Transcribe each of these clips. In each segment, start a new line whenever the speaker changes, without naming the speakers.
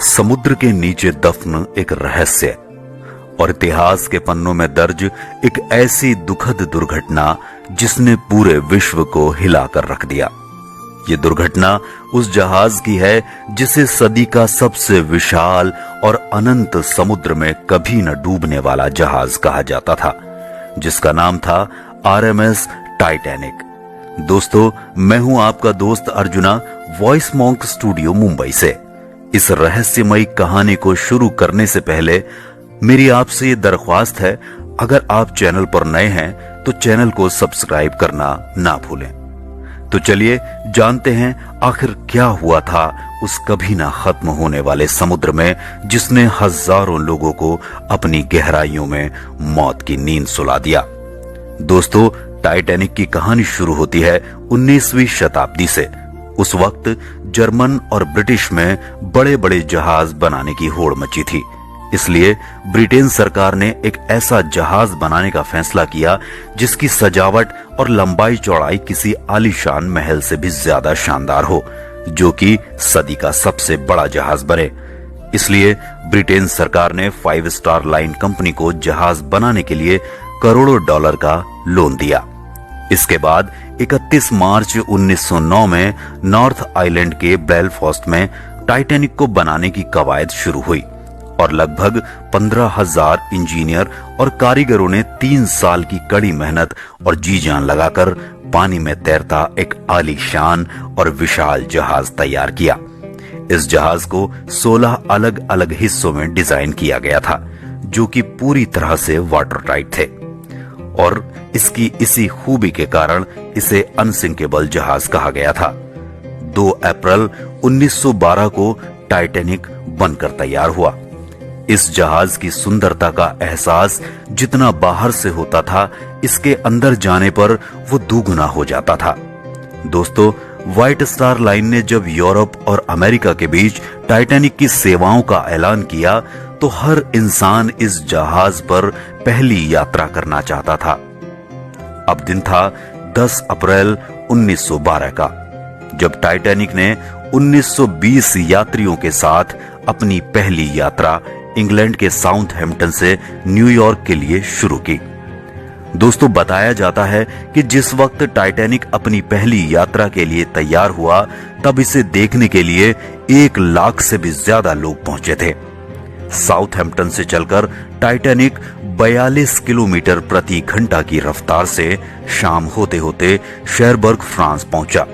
समुद्र के नीचे दफन एक रहस्य और इतिहास के पन्नों में दर्ज एक ऐसी दुखद दुर्घटना जिसने पूरे विश्व को हिलाकर रख दिया। ये दुर्घटना उस जहाज की है जिसे सदी का सबसे विशाल और अनंत समुद्र में कभी न डूबने वाला जहाज कहा जाता था, जिसका नाम था RMS टाइटैनिक। दोस्तों, मैं हूं आपका दोस्त arjuna, voice monk studio Mumbai से। इस रहस्यमयी कहानी को शुरू करने से पहले मेरी आपसे ये दरख्वास्त है, अगर आप चैनल पर नए हैं तो चैनल को सब्सक्राइब करना ना भूलें। तो चलिए जानते हैं आखिर क्या हुआ था उस कभी ना खत्म होने वाले समुद्र में, जिसने हजारों लोगों को अपनी गहराइयों में मौत की नींद सुला दिया। दोस्तों, टाइटैनिक की कहानी शुरू होती है 19वीं शताब्दी से। उस वक्त जर्मन और ब्रिटिश में बड़े बड़े जहाज बनाने की होड़ मची थी, इसलिए ब्रिटेन सरकार ने एक ऐसा जहाज बनाने का फैसला किया जिसकी सजावट और लंबाई चौड़ाई किसी आलीशान महल से भी ज्यादा शानदार हो, जो कि सदी का सबसे बड़ा जहाज बने। इसलिए ब्रिटेन सरकार ने 5 स्टार लाइन कंपनी को जहाज बनाने के लिए करोड़ों डॉलर का लोन दिया। इसके बाद 31 मार्च 1909 में नॉर्थ आइलैंड के बेलफास्ट में टाइटैनिक को बनाने की कवायद शुरू हुई और लगभग 15,000 इंजीनियर और कारीगरों ने 3 साल की कड़ी मेहनत और जी जान लगाकर पानी में तैरता एक आलीशान और विशाल जहाज तैयार किया। इस जहाज को 16 अलग अलग हिस्सों में डिजाइन किया गया था, जो कि पूरी तरह से वाटर टाइट थे, और इसकी इसी खूबी के कारण इसे अनसिंकेबल जहाज कहा गया था। 2 अप्रैल 1912 को टाइटैनिक बनकर तैयार हुआ। इस जहाज की सुंदरता का एहसास जितना बाहर से होता था, इसके अंदर जाने पर वो दुगुना हो जाता था। दोस्तों, व्हाइट स्टार लाइन ने जब यूरोप और अमेरिका के बीच टाइटैनिक की सेवाओं का ऐलान किया तो हर इंसान इस जहाज पर पहली यात्रा करना चाहता था। अब दिन था 10 अप्रैल 1912 का, जब टाइटैनिक ने 1920 यात्रियों के साथ अपनी पहली यात्रा इंग्लैंड के साउथहैम्पटन से न्यूयॉर्क के लिए शुरू की। दोस्तों, बताया जाता है कि जिस वक्त टाइटैनिक अपनी पहली यात्रा के लिए तैयार हुआ, तब इसे देखने के लिए 1 लाख से भी ज्यादा लोग पहुंचे थे। साउथहैम्पटन से चलकर टाइटैनिक 42 किलोमीटर प्रति घंटा की रफ्तार से शाम होते होते शेरबर्ग, फ्रांस पहुंचा,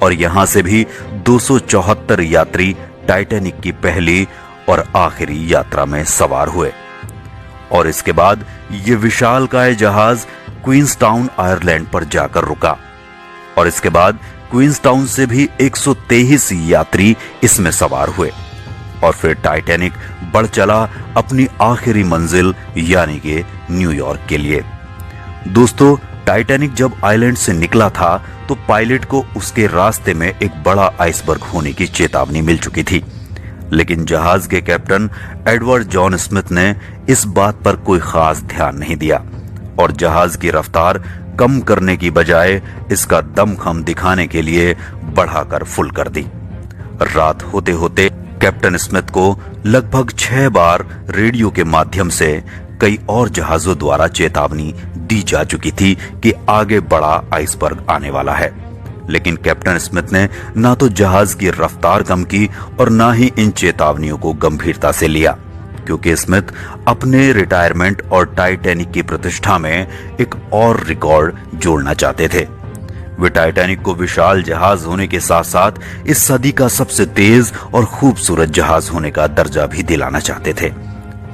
और यहां से भी 274 यात्री टाइटैनिक की पहली और आखिरी यात्रा में सवार हुए। और इसके बाद ये विशालकाय जहाज क्वींसटाउन, आयरलैंड पर जाकर रुका, और इसके बाद क्वींसटाउन से भी 123 यात्री इसमें सवार हुए, और फिर टाइटैनिक बढ़ चला अपनी आखिरी मंजिल यानी कि न्यूयॉर्क के लिए। दोस्तों, टाइटैनिक जब आइलैंड से निकला था तो पायलट को उसके रास्ते में एक बड़ा आइसबर्ग होने की चेतावनी मिल चुकी थी, लेकिन जहाज के कैप्टन एडवर्ड जॉन स्मिथ ने इस बात पर कोई खास ध्यान नहीं दिया और जहाज की रफ्तार कम करने की बजाय इसका दमखम दिखाने के लिए बढ़ाकर फुल कर दी। रात होते होते कैप्टन स्मिथ को लगभग 6 बार रेडियो के माध्यम से कई और जहाजों द्वारा चेतावनी दी जा चुकी थी कि आगे बड़ा आइसबर्ग आने वाला है, लेकिन कैप्टन स्मिथ ने ना तो जहाज की रफ्तार कम की और ना ही इन चेतावनियों को गंभीरता से लिया, क्योंकि स्मिथ अपने रिटायरमेंट और टाइटैनिक की प्रतिष्ठा में एक और रिकॉर्ड जोड़ना चाहते थे। वे टाइटैनिक को विशाल जहाज होने के साथ साथ इस सदी का सबसे तेज और खूबसूरत जहाज होने का दर्जा भी दिलाना चाहते थे।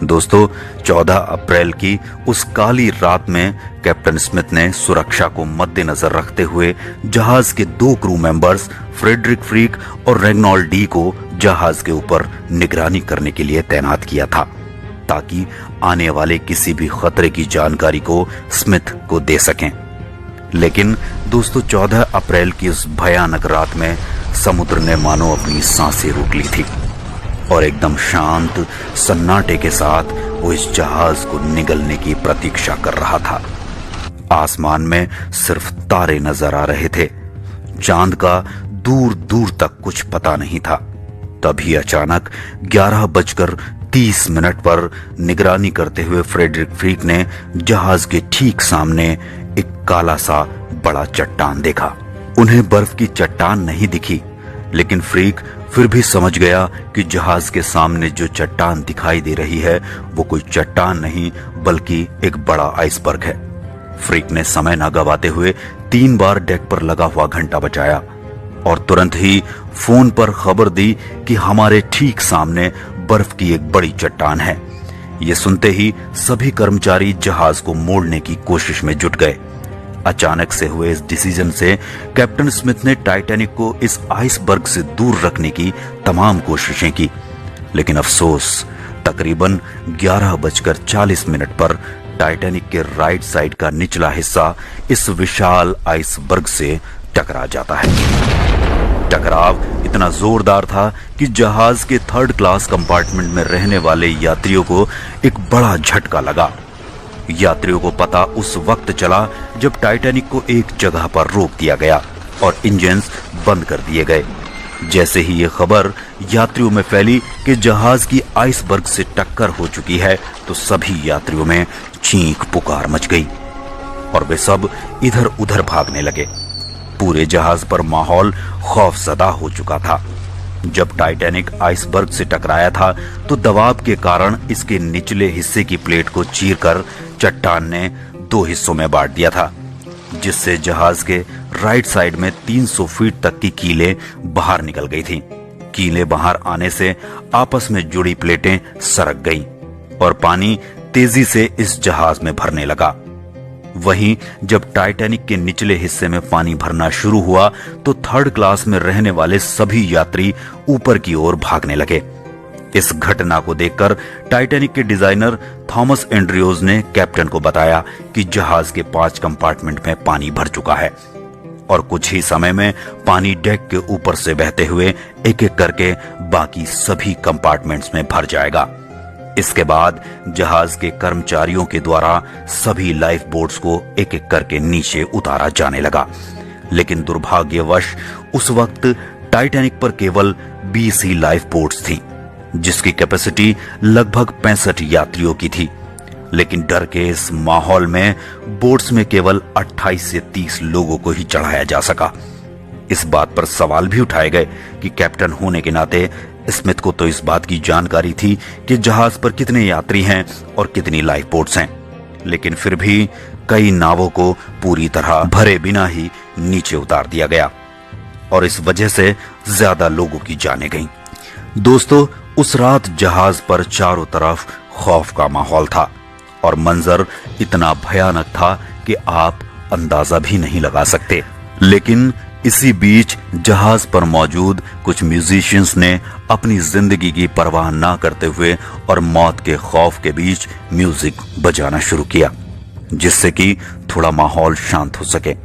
दोस्तों, 14 अप्रैल की उस काली रात में कैप्टन स्मिथ ने सुरक्षा को मद्देनजर रखते हुए जहाज के 2 क्रू मेंबर्स फ्रेडरिक फ्रीक और रेग्नॉल्ड डी को जहाज के ऊपर निगरानी करने के लिए तैनात किया था, ताकि आने वाले किसी भी खतरे की जानकारी को स्मिथ को दे सकें। लेकिन दोस्तों, 14 अप्रैल की उस भयानक रात में समुद्र ने मानो अपनी सांसें रोक ली थी और एकदम शांत सन्नाटे के साथ वो इस जहाज को निगलने की प्रतीक्षा कर रहा था। आसमान में सिर्फ तारे नजर आ रहे थे, चांद का दूर दूर तक कुछ पता नहीं था। तभी अचानक 11:30 पर निगरानी करते हुए फ्रेडरिक फ्रीक ने जहाज के ठीक सामने एक काला सा बड़ा चट्टान देखा। उन्हें बर्फ की चट्टान नहीं दिखी, लेकिन फ्रीक फिर भी समझ गया कि जहाज के सामने जो चट्टान दिखाई दे रही है वो कोई चट्टान नहीं बल्कि एक बड़ा आइसबर्ग है। फ्रीक ने समय न गवाते हुए 3 बार डेक पर लगा हुआ घंटा बजाया और तुरंत ही फोन पर खबर दी कि हमारे ठीक सामने बर्फ की एक बड़ी चट्टान है। ये सुनते ही सभी कर्मचारी जहाज को मोड़ने की कोशिश में जुट गए। अचानक से हुए इस डिसीजन से कैप्टन स्मिथ ने टाइटैनिक को इस आइसबर्ग से दूर रखने की तमाम कोशिशें की, लेकिन अफसोस तकरीबन 11:40 पर टाइटैनिक के राइट साइड का निचला हिस्सा इस विशाल आइसबर्ग से टकरा जाता है। टकराव इतना जोरदार था कि जहाज के 3rd क्लास कंपार्टमेंट में रहने वाले यात्रियों को एक बड़ा झटका लगा। यात्रियों को पता उस वक्त चला जब टाइटैनिक को एक जगह पर रोक दिया गया और इंजन्स बंद कर दिए गए। जैसे ही ये खबर यात्रियों में फैली कि जहाज की आइसबर्ग से टक्कर हो चुकी है, तो सभी यात्रियों में चीख पुकार मच गई और वे सब इधर उधर भागने लगे। पूरे जहाज पर माहौल खौफजदा हो चुका था। जब टाइटैनिक आइसबर्ग से टकराया था तो दबाव के कारण इसके निचले हिस्से की प्लेट को चीरकर चट्टान ने 2 हिस्सों में बांट दिया था, जिससे जहाज के राइट साइड में 300 फीट तक की कीलें बाहर निकल गई थीं। कीलें बाहर आने से आपस में जुड़ी प्लेटें सरक गईं और पानी तेजी से इस जहाज में भरने लगा। वहीं जब टाइटैनिक के निचले हिस्से में पानी भरना शुरू हुआ तो 3rd क्लास में रहने वाले सभी यात्री ऊपर की ओर भागने लगे। इस घटना को देखकर टाइटैनिक के डिजाइनर थॉमस एंड्रयूज ने कैप्टन को बताया कि जहाज के 5 कंपार्टमेंट में पानी भर चुका है और कुछ ही समय में पानी डेक के ऊपर से बहते हुए एक एक करके बाकी सभी कंपार्टमेंट्स में भर जाएगा। इसके बाद जहाज के कर्मचारियों के द्वारा सभी लाइफ बोट्स को एक एक करके नीचे उतारा जाने लगा, लेकिन दुर्भाग्यवश उस वक्त टाइटैनिक पर केवल 20 ही लाइफ बोट्स थीं, जिसकी कैपेसिटी लगभग 65 यात्रियों की थी। लेकिन डर के इस माहौल में बोट्स में केवल 28 से 30 लोगों को ही चढ़ाया जा सका। इस बात पर सवाल भी उठाए गए कि कैप्टन होने के नाते स्मिथ को तो इस बात की जानकारी थी कि जहाज पर कितने यात्री हैं और कितनी लाइफ बोट्स हैं, लेकिन फिर भी कई नावों को पूरी तरह भरे बिना ही नीचे उतार दिया गया और इस वजह से ज्यादा लोगों की जानें गईं। दोस्तों, उस रात जहाज पर चारों तरफ खौफ का माहौल था और मंजर इतना भयानक था कि आप अंदाजा भी नहीं लगा सकते। लेकिन इसी बीच जहाज पर मौजूद कुछ म्यूजिशियंस ने अपनी जिंदगी की परवाह ना करते हुए और मौत के खौफ के बीच म्यूजिक बजाना शुरू किया, जिससे कि थोड़ा माहौल शांत हो सके।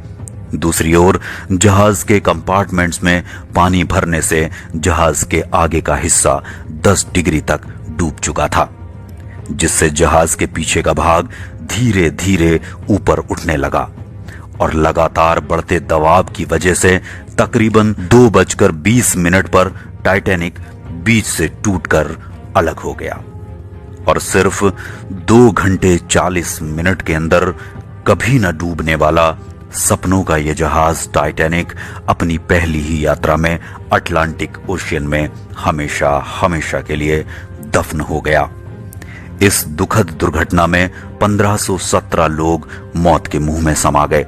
दूसरी ओर जहाज के कंपार्टमेंट्स में पानी भरने से जहाज के आगे का हिस्सा 10 डिग्री तक डूब चुका था, जिससे जहाज के पीछे का भाग धीरे धीरे ऊपर उठने लगा और लगातार बढ़ते दबाव की वजह से तकरीबन 2:20 पर टाइटैनिक बीच से टूटकर अलग हो गया और सिर्फ 2 घंटे 40 मिनट के अंदर कभी न डूबने वाला सपनों का यह जहाज टाइटैनिक अपनी पहली ही यात्रा में अटलांटिक ओशियन में हमेशा हमेशा के लिए दफन हो गया। इस दुखद दुर्घटना में 1517 लोग मौत के मुंह में समा गए।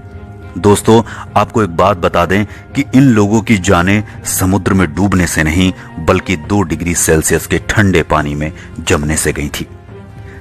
दोस्तों, आपको एक बात बता दें कि इन लोगों की जानें समुद्र में डूबने से नहीं बल्कि 2 डिग्री सेल्सियस के ठंडे पानी में जमने से गई थी।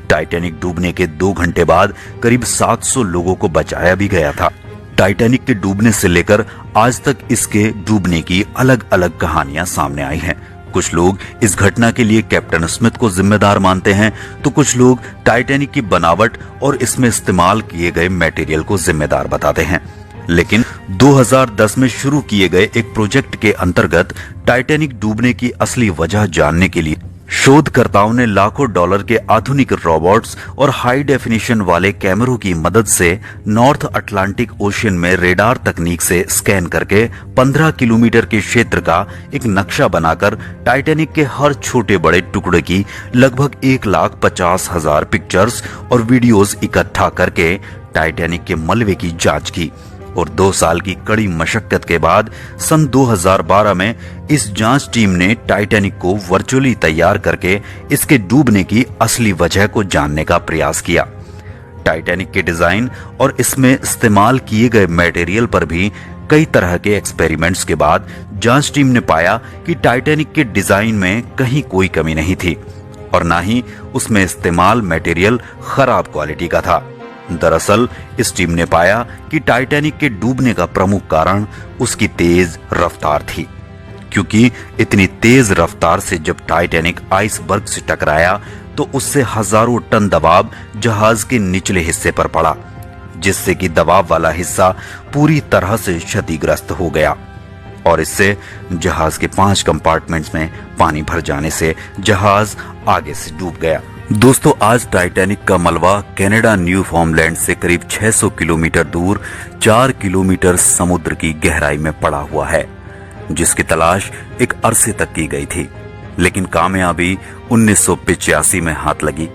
टाइटैनिक डूबने के 2 घंटे बाद करीब 700 लोगों को बचाया भी गया था। टाइटैनिक के डूबने से लेकर आज तक इसके डूबने की अलग अलग कहानियां सामने आई हैं। कुछ लोग इस घटना के लिए कैप्टन स्मिथ को जिम्मेदार मानते हैं, तो कुछ लोग टाइटैनिक की बनावट और इसमें इस्तेमाल किए गए मटेरियल को जिम्मेदार बताते हैं। लेकिन 2010 में शुरू किए गए एक प्रोजेक्ट के अंतर्गत टाइटैनिक डूबने की असली वजह जानने के लिए शोधकर्ताओं ने लाखों डॉलर के आधुनिक रोबोट्स और हाई डेफिनेशन वाले कैमरों की मदद से नॉर्थ अटलांटिक ओशियन में रेडार तकनीक से स्कैन करके 15 किलोमीटर के क्षेत्र का एक नक्शा बनाकर टाइटैनिक के हर छोटे बड़े टुकड़े की लगभग 1,50,000 पिक्चर्स और वीडियोस इकट्ठा करके टाइटैनिक के मलबे की जांच की और 2 साल की कड़ी मशक्कत के बाद सन 2012 में इस जांच टीम ने टाइटैनिक को वर्चुअली तैयार करके इसके डूबने की असली वजह को जानने का प्रयास किया। टाइटैनिक के डिजाइन और इसमें इस्तेमाल किए गए मटेरियल पर भी कई तरह के एक्सपेरिमेंट्स के बाद जांच टीम ने पाया कि टाइटैनिक के डिजाइन में कहीं कोई कमी नहीं थी और ना ही उसमें इस्तेमाल मटेरियल खराब क्वालिटी का था। दरअसल इस टीम ने पाया कि टाइटैनिक के डूबने का प्रमुख कारण उसकी तेज रफ्तार थी, क्योंकि इतनी तेज रफ्तार से जब टाइटैनिक आइसबर्ग से टकराया तो उससे हजारों टन दबाव जहाज के निचले हिस्से पर पड़ा, जिससे कि दबाव वाला हिस्सा पूरी तरह से क्षतिग्रस्त हो गया और इससे जहाज के 5 कंपार्टमेंट्स में पानी भर जाने से जहाज आगे से डूब गया। दोस्तों, आज टाइटैनिक का मलबा कनाडा न्यू फाउंडलैंड से करीब 600 किलोमीटर दूर 4 किलोमीटर समुद्र की गहराई में पड़ा हुआ है, जिसकी तलाश एक अरसे तक की गई थी, लेकिन कामयाबी 1985 में हाथ लगी।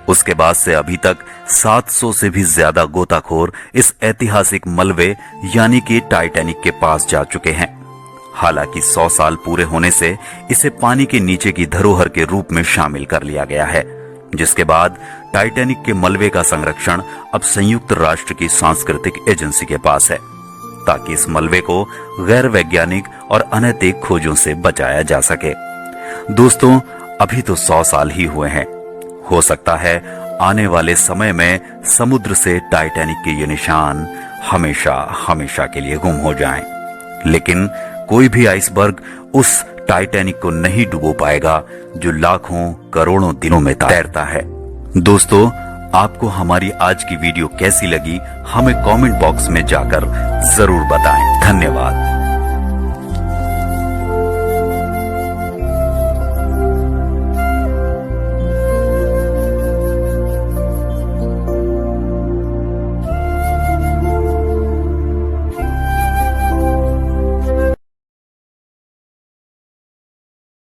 उसके बाद से अभी तक 700 से भी ज्यादा गोताखोर इस ऐतिहासिक मलबे यानी कि टाइटैनिक के पास जा चुके हैं। हालांकि 100 साल पूरे होने से इसे पानी के नीचे की धरोहर के रूप में शामिल कर लिया गया है, जिसके बाद टाइटैनिक के मलबे का संरक्षण अब संयुक्त राष्ट्र की सांस्कृतिक एजेंसी के पास है, ताकि इस मलबे को गैर वैज्ञानिक और अनैतिक खोजों से बचाया जा सके। दोस्तों, अभी तो 100 साल ही हुए हैं, हो सकता है आने वाले समय में समुद्र से टाइटैनिक के ये निशान हमेशा हमेशा के लिए गुम हो जाएं, लेकिन कोई भी आइसबर्ग उस टाइटैनिक को नहीं डुबो पाएगा जो लाखों करोड़ों दिनों में तैरता है। दोस्तों, आपको हमारी आज की वीडियो कैसी लगी हमें कमेंट बॉक्स में जाकर जरूर बताएं। धन्यवाद।